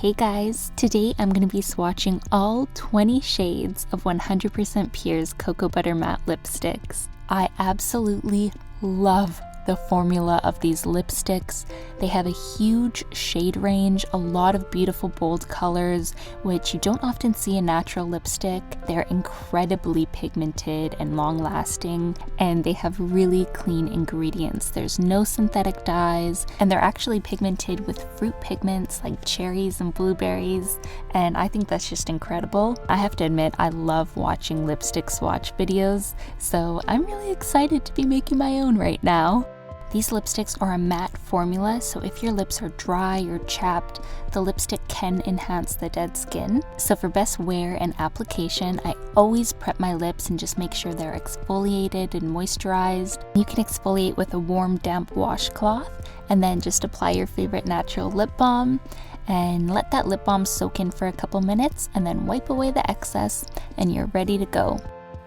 Hey guys, today I'm going to be swatching all 20 shades of 100% Pure's Cocoa Butter Matte lipsticks. I absolutely love the formula of these lipsticks. They have a huge shade range, a lot of beautiful bold colors, which you don't often see in natural lipstick. They're incredibly pigmented and long-lasting, and they have really clean ingredients. There's no synthetic dyes, and they're actually pigmented with fruit pigments like cherries and blueberries, and I think that's just incredible. I have to admit, I love watching lipstick swatch videos, so I'm really excited to be making my own right now. These lipsticks are a matte formula, so if your lips are dry or chapped, the lipstick can enhance the dead skin. So for best wear and application, I always prep my lips and just make sure they're exfoliated and moisturized. You can exfoliate with a warm, damp washcloth, and then just apply your favorite natural lip balm, and let that lip balm soak in for a couple minutes, and then wipe away the excess, and you're ready to go.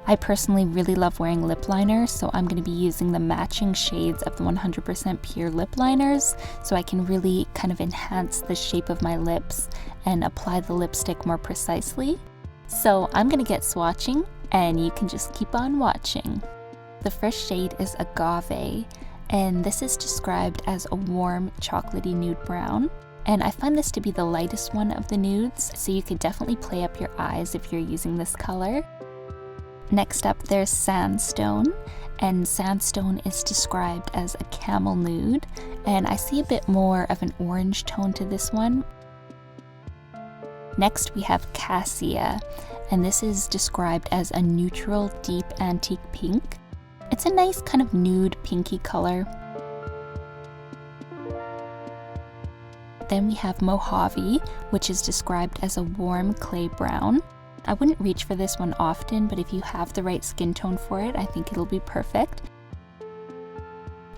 I personally really love wearing lip liners, so I'm going to be using the matching shades of the 100% Pure lip liners so I can really kind of enhance the shape of my lips and apply the lipstick more precisely. So I'm going to get swatching, and you can just keep on watching. The first shade is Agave, and this is described as a warm chocolatey nude brown. And I find this to be the lightest one of the nudes, so you could definitely play up your eyes if you're using this color. Next up, there's Sandstone, and Sandstone is described as a camel nude, and I see a bit more of an orange tone to this one. Next, we have Cassia, and this is described as a neutral, deep antique pink. It's a nice kind of nude pinky color. Then we have Mojave, which is described as a warm clay brown. I wouldn't reach for this one often, but if you have the right skin tone for it, I think it'll be perfect.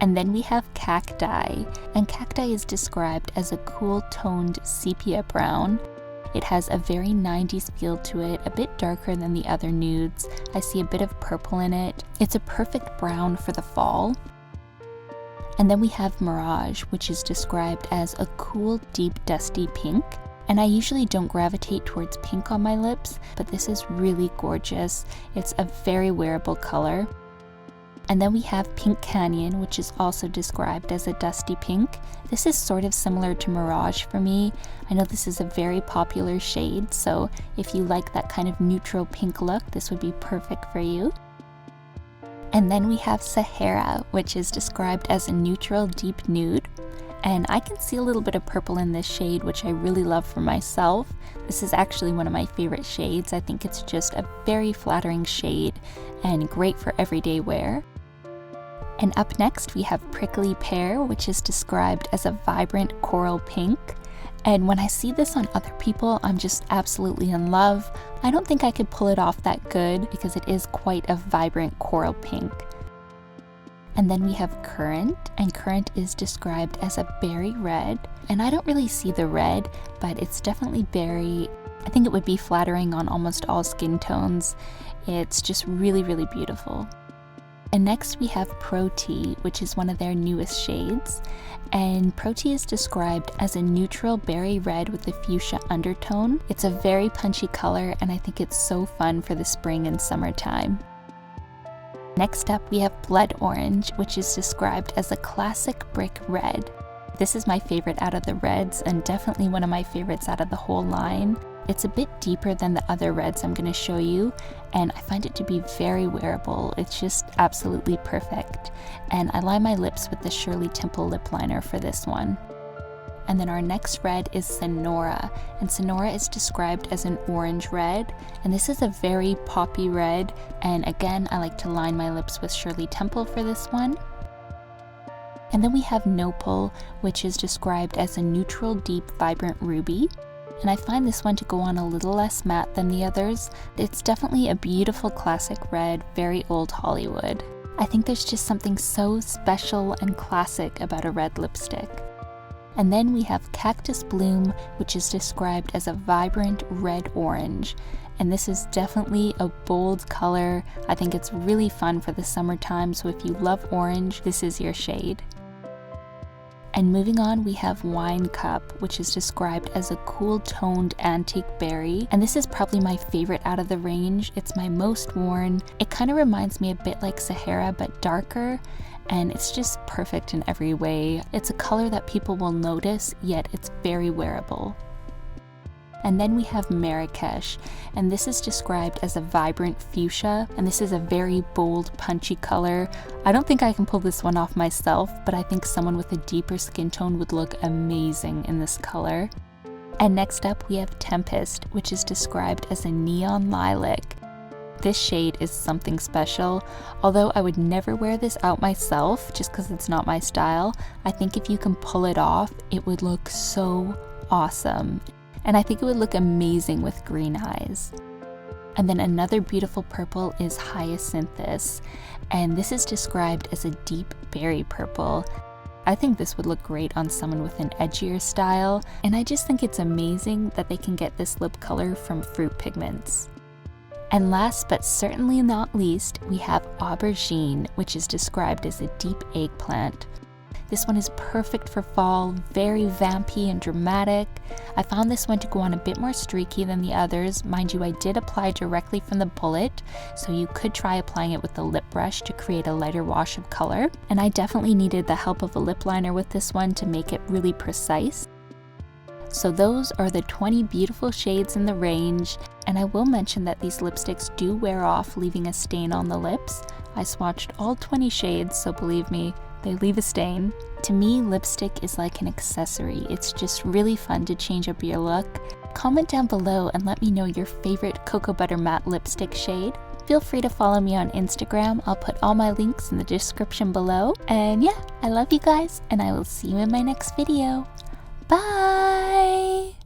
And then we have Cacti, and Cacti is described as a cool toned sepia brown. It has a very 90s feel to it, a bit darker than the other nudes. I see a bit of purple in it. It's a perfect brown for the fall. And then we have Mirage, which is described as a cool, deep, dusty pink. And I usually don't gravitate towards pink on my lips, but this is really gorgeous. It's a very wearable color. And then we have Pink Canyon, which is also described as a dusty pink. This is sort of similar to Mirage for me. I know this is a very popular shade, so if you like that kind of neutral pink look, this would be perfect for you. And then we have Sahara, which is described as a neutral deep nude. And I can see a little bit of purple in this shade, which I really love for myself. This is actually one of my favorite shades. I think it's just a very flattering shade and great for everyday wear. And up next we have Prickly Pear, which is described as a vibrant coral pink. And when I see this on other people, I'm just absolutely in love. I don't think I could pull it off that good because it is quite a vibrant coral pink. And then we have Currant, and Currant is described as a berry red. And I don't really see the red, but it's definitely berry. I think it would be flattering on almost all skin tones. It's just really, really beautiful. And next we have Pro Tea, which is one of their newest shades. And Pro Tea is described as a neutral berry red with a fuchsia undertone. It's a very punchy color, and I think it's so fun for the spring and summertime. Next up, we have Blood Orange, which is described as a classic brick red. This is my favorite out of the reds, and definitely one of my favorites out of the whole line. It's a bit deeper than the other reds I'm going to show you, and I find it to be very wearable. It's just absolutely perfect. And I line my lips with the Shirley Temple lip liner for this one. And then our next red is Sonora, and Sonora is described as an orange red, and this is a very poppy red, and again I like to line my lips with Shirley Temple for this one. And then we have Nopal, which is described as a neutral, deep, vibrant ruby, and I find this one to go on a little less matte than the others. It's definitely a beautiful classic red, very old Hollywood. I think there's just something so special and classic about a red lipstick. And then we have Cactus Bloom, which is described as a vibrant red-orange. And this is definitely a bold color. I think it's really fun for the summertime, so if you love orange, this is your shade. And moving on, we have Wine Cup, which is described as a cool toned antique berry. And this is probably my favorite out of the range. It's my most worn. It kind of reminds me a bit like Sahara, but darker. And it's just perfect in every way. It's a color that people will notice, yet it's very wearable. And then we have Marrakesh, and this is described as a vibrant fuchsia, and this is a very bold, punchy color. I don't think I can pull this one off myself, but I think someone with a deeper skin tone would look amazing in this color. And next up we have Tempest, which is described as a neon lilac. This shade is something special. Although I would never wear this out myself just because it's not my style, I think if you can pull it off, it would look so awesome. And I think it would look amazing with green eyes. And then another beautiful purple is Hyacinthus, and this is described as a deep berry purple. I think this would look great on someone with an edgier style, and I just think it's amazing that they can get this lip color from fruit pigments. And last but certainly not least, we have Aubergine, which is described as a deep eggplant. This one is perfect for fall, very vampy and dramatic. I found this one to go on a bit more streaky than the others. Mind you, I did apply directly from the bullet, so you could try applying it with the lip brush to create a lighter wash of color. And I definitely needed the help of a lip liner with this one to make it really precise. So those are the 20 beautiful shades in the range, and I will mention that these lipsticks do wear off, leaving a stain on the lips. I swatched all 20 shades, so believe me, they leave a stain. To me, lipstick is like an accessory. It's just really fun to change up your look. Comment down below and let me know your favorite cocoa butter matte lipstick shade. Feel free to follow me on Instagram. I'll put all my links in the description below. And yeah, I love you guys, and I will see you in my next video. Bye!